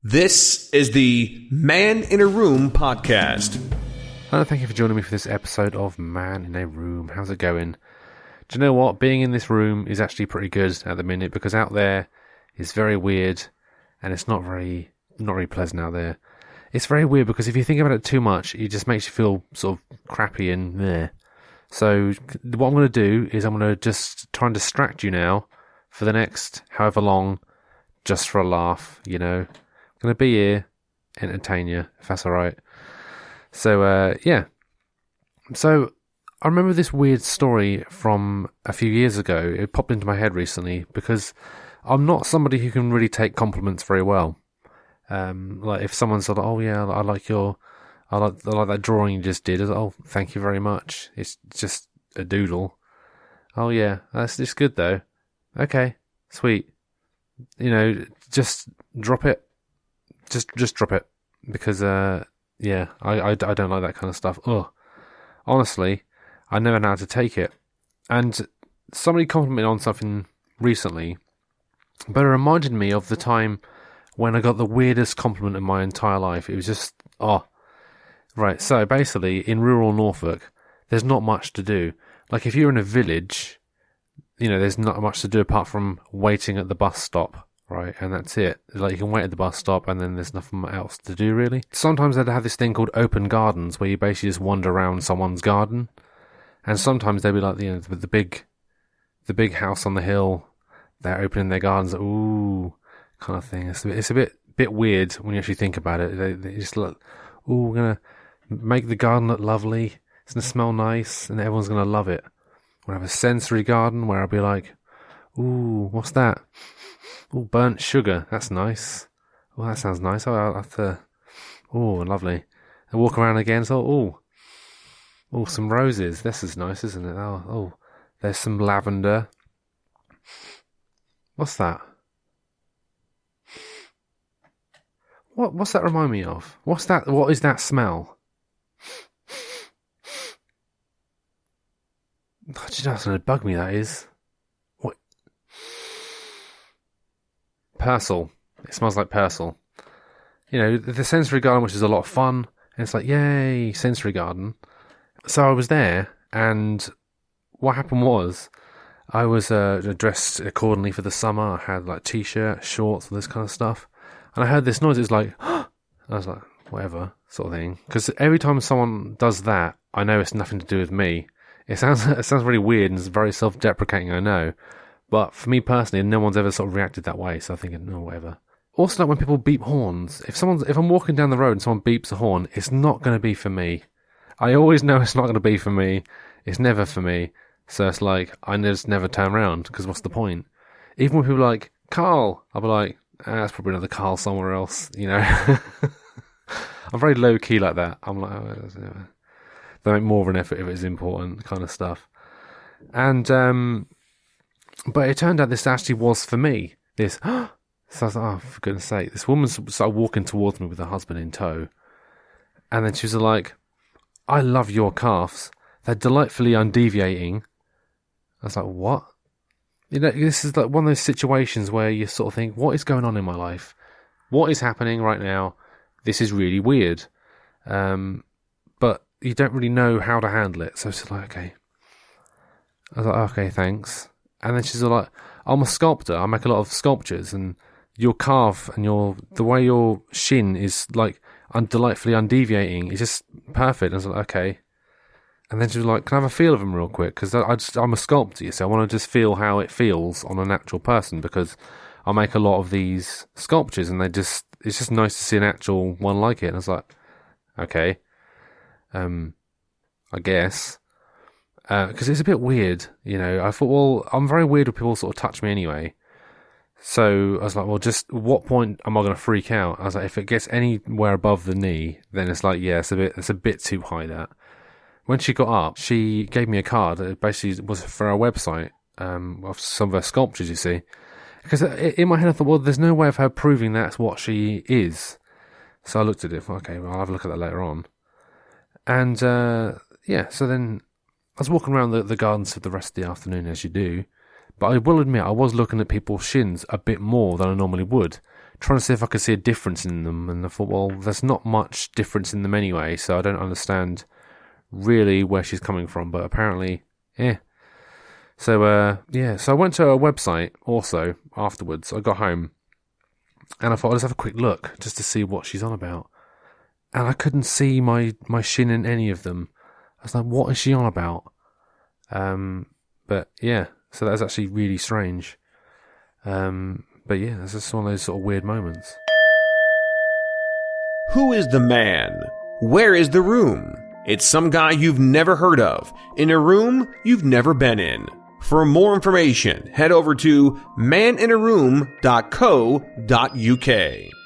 This is the Man in a Room podcast. Hello, thank you for joining me for this episode of Man in a Room. How's it going? Do you know what? Being in this room is actually pretty good at the minute because out there is very weird and it's not very pleasant out there. It's very weird because if you think about it too much, it just makes you feel sort of crappy and meh. So what I'm going to do is I'm going to just try and distract you now for the next however long, just for a laugh, you know. I'm going to be here, entertain you, if that's alright. So, yeah. So, I remember this weird story from a few years ago. It popped into my head recently because I'm not somebody who can really take compliments very well. Like if someone said, "Oh yeah, I like that drawing you just did," I was like, "Oh, thank you very much. It's just a doodle." "Oh yeah, that's just good though." "Okay, sweet." You know, just drop it. Just drop it because yeah, I don't like that kind of stuff. Ugh. Honestly, I never know how to take it. And somebody complimented on something recently, but it reminded me of the time when I got the weirdest compliment in my entire life. It was just, right. So basically, in rural Norfolk, there's not much to do. Like if you're in a village, you know, there's not much to do apart from waiting at the bus stop. Right, and that's it. Like you can wait at the bus stop and then there's nothing else to do really. Sometimes they'd have this thing called open gardens where you basically just wander around someone's garden. And sometimes they'd be like, you know, with the big house on the hill, they're opening their gardens, ooh, kind of thing. It's a bit weird when you actually think about it. They just look, ooh, we're gonna make the garden look lovely. It's gonna smell nice and everyone's gonna love it. We'll have a sensory garden where I'll be like, ooh, what's that? Oh, burnt sugar. That's nice. Oh, that sounds nice. Oh, I'll have to... Oh, lovely. And walk around again. So, some roses. This is nice, isn't it? Oh, there's some lavender. What's that? What's that remind me of? What's that? What is that smell? Oh, do you know that's going to bug me, that is? Persil. It smells like Persil. You know, the sensory garden, which is a lot of fun, and it's like, yay, sensory garden. So I was there, and what happened was, I was dressed accordingly for the summer. I had like t-shirt, shorts, all this kind of stuff. And I heard this noise, it was like, I was like, whatever, sort of thing. Because every time someone does that, I know it's nothing to do with me. It sounds really weird and it's very self-deprecating, I know. But for me personally, no one's ever sort of reacted that way, so I think, no, whatever. Also, like when people beep horns, if I'm walking down the road and someone beeps a horn, it's not going to be for me. I always know it's not going to be for me. It's never for me. So it's like, I just never turn around, because what's the point? Even when people are like, Carl, I'll be like, that's probably another Carl somewhere else, you know. I'm very low-key like that. I'm like, they make more of an effort if it's important, kind of stuff. And, but it turned out this actually was for me. So I was like, oh, for goodness sake. This woman started walking towards me with her husband in tow. And then she was like, I love your calves. They're delightfully undeviating. I was like, what? You know, this is like one of those situations where you sort of think, what is going on in my life? What is happening right now? This is really weird. But you don't really know how to handle it. So it's like, okay. I was like, okay, thanks. And then she's like, I'm a sculptor. I make a lot of sculptures, and your calf and the way your shin is like delightfully undeviating is just perfect. And I was like, okay. And then she was like, can I have a feel of them real quick? Because I'm a sculptor, you see. I want to just feel how it feels on a natural person because I make a lot of these sculptures and it's just nice to see an actual one like it. And I was like, okay, I guess. Because it's a bit weird, you know. I thought, well, I'm very weird when people sort of touch me anyway. So I was like, well, just at what point am I going to freak out? I was like, if it gets anywhere above the knee, then it's like, yeah, it's a bit too high, that. When she got up, she gave me a card. It basically was for our website of some of her sculptures, you see. Because in my head I thought, well, there's no way of her proving that's what she is. So I looked at it, okay, well, I'll have a look at that later on. And, yeah, so then I was walking around the gardens for the rest of the afternoon, as you do, but I will admit I was looking at people's shins a bit more than I normally would, trying to see if I could see a difference in them, and I thought, well, there's not much difference in them anyway, so I don't understand really where she's coming from, but apparently, So, so I went to her website also afterwards. I got home, and I thought I'd just have a quick look, just to see what she's on about. And I couldn't see my shin in any of them. I was like, what is she on about? But yeah, so that was actually really strange. But yeah, it's just one of those sort of weird moments. Who is the man? Where is the room? It's some guy you've never heard of, in a room you've never been in. For more information, head over to maninaroom.co.uk.